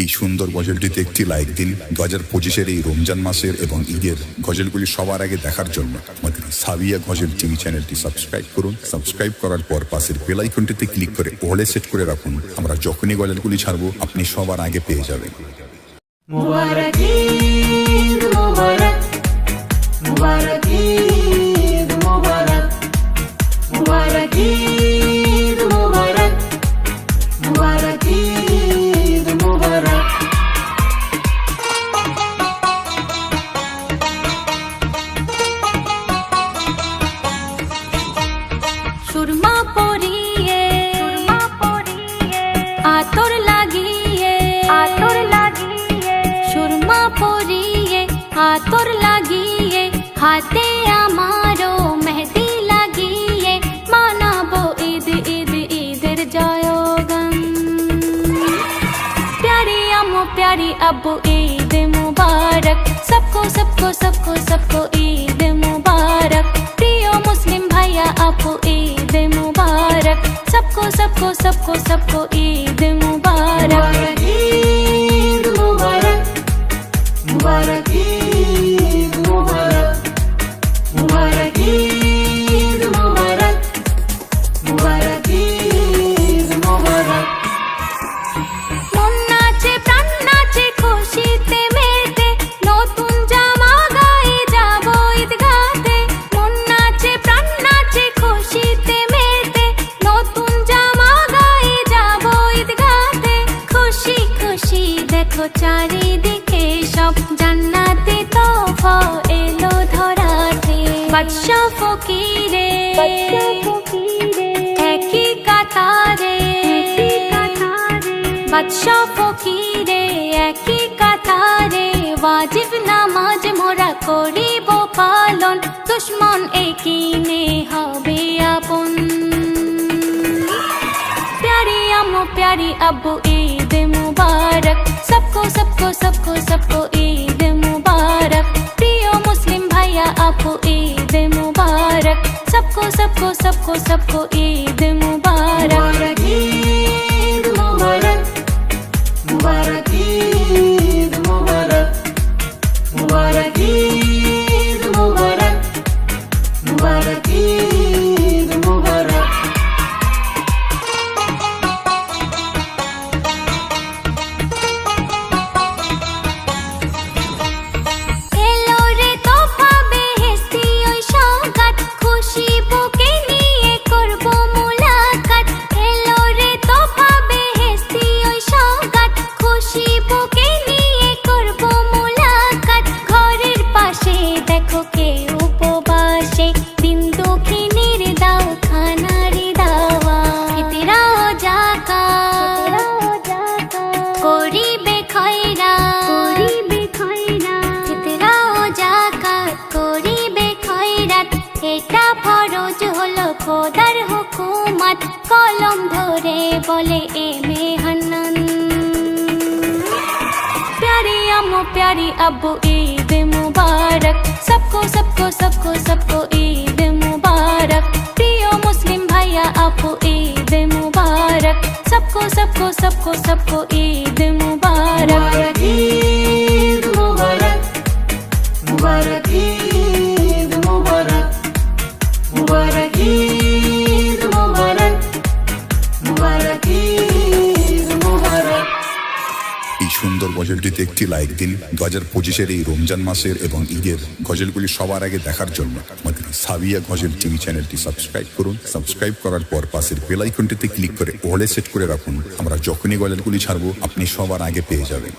এই সুন্দর গজলটিতে একটি লাইক দিন। 2025-এর এই রমজান মাসের এবং ঈদের গজলগুলি সবার আগে দেখার জন্য আমাদের সাবিয়া গজল টিভি চ্যানেলটি সাবস্ক্রাইব করুন। সাবস্ক্রাইব করার পর পাশের বেল আইকনটিতে ক্লিক করে অলে সেট করে রাখুন। আমরা যখনই গজলগুলি ছাড়বো আপনি সবার আগে পেয়ে যাবেন। মুবারক ঈদ মুবারক, মুবারক ঈদ মুবারক, মুবারক ঈদ মুবারক, মুবারক ঈদ মুবারক। সুরমা পরিয়ে আতর লাগিয়ে, সুরমা পরিয়ে আতর লাগিয়ে, হাতে আমারও মেহেদি লাগিয়ে, মানাবো ঈদ ঈদ ঈদের জয়গান। प्यारी अम्मू प्यारी अब्बू ईद मुबारक, सबको सबको सबको सबको ईद मुबारक। प्रियो मुस्लिम भैया आपको ईद मुबारक, सबको सबको सबको सबको ईद मुबारक। ईद मुबारक, मुबारक ईद मुबारक, मुबारक ईद मुबारक, मुबारक ईद मुबारक। মন নাচে প্রাণ নাচে খুশিতে মেতে, নতুন জামা গায়ে যাব ঈদগাতে। মন নাচে প্রাণ নাচে খুশিতে মেতে, নতুন জামা গায়ে যাব ঈদগাতে। খুশি খুশি দেখো চারিদিকে সব, জান্নাতে তোফা এলো ধরাতে। বাদশা ফকিরে একই কাতারে, বাদশা ফকিরে একই কাতারে। ওয়াজিব নামাজ মোরা করিব পালন, দুশ্মন একিনে হবে আপন। प्यारी अम्मू प्यारी अब्बू ईद मुबारक, सबको सबको सबको सबको ईद मुबारक। प्रियो मुस्लिम भैया आपको ईद मुबारक, सबको सबको सबको सबको ईद मुबारक। ईद मुबारक, मुबारक ईद मुबारक, मुबारक ईद मुबारक, मुबारक ईद मुबारक। এলো রে তোফা বেহেশতি ওই সওগাত, খুশি বুকে নিয়ে করব মুলাকাত। এলো রে তোফা বেহেশতি ওই সওগাত, খুশি বুকে নিয়ে করব মুলাকাত। ঘরের পাশে দেখো কে উপবাসে, দিন দুঃখিনীর দাও খানারি দাওয়া। ফিতরাও যাকাত করিবে খয়রাত, ফিতরাও যাকাত করিবে খয়রাত। এটা ফরজ হলো খোদার হুকুমত, কলম ধরে বলে এ মেহনন। प्यारी अम्मू प्यारी अब्बू ईद मुबारक, सबको सबको सबको सबको ईद मुबारक। प्रियो मुस्लिम भैया आपको ईद मुबारक, सबको सबको सबको सबको ईद मुबारक। ईद मुबारक, मुबारक ईद मुबारक, मुबारक ईद मुबारक, मुबारक ईद मुबारक। এই সুন্দর গজলটিতে একটি লাইক দিন। 2025-এর এই রমজান মাসের এবং ঈদের গজলগুলি সবার আগে দেখার জন্য আমাদের সাবিয়া গজল টিভি চ্যানেলটি সাবস্ক্রাইব করুন। সাবস্ক্রাইব করার পর পাশের বেল আইকনটিতে ক্লিক করে অলে সেট করে রাখুন। আমরা যখনই গজলগুলি ছাড়বো আপনি সবার আগে পেয়ে যাবেন।